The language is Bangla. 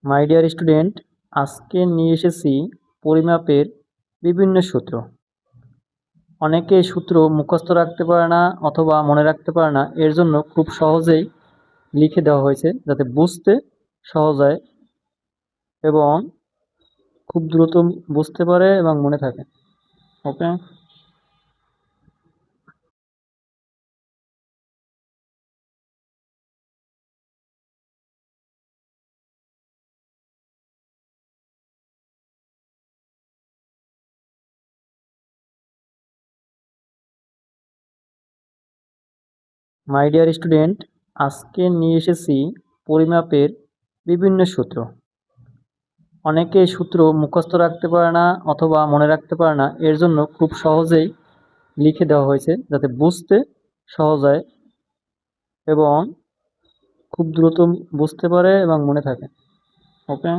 মাই ডিয়ার স্টুডেন্ট, আজকে নিয়ে এসেছি পরিমাপের বিভিন্ন সূত্র। অনেকে সূত্র মুখস্থ রাখতে পারে না অথবা মনে রাখতে পারে না, এর জন্য খুব সহজেই লিখে দেওয়া হয়েছে যাতে বুঝতে সহজ হয় এবং খুব দ্রুত বুঝতে পারে এবং মনে থাকে। ওকে, মাই ডিয়ার স্টুডেন্ট, আজকে নিয়ে এসেছি পরিমাপের বিভিন্ন সূত্র। অনেকে সূত্র মুখস্থ রাখতে পারে না অথবা মনে রাখতে পারে না, এর জন্য খুব সহজেই লিখে দেওয়া হয়েছে যাতে বুঝতে সহজ হয় এবং খুব দ্রুত বুঝতে পারে এবং মনে থাকে। ওকে।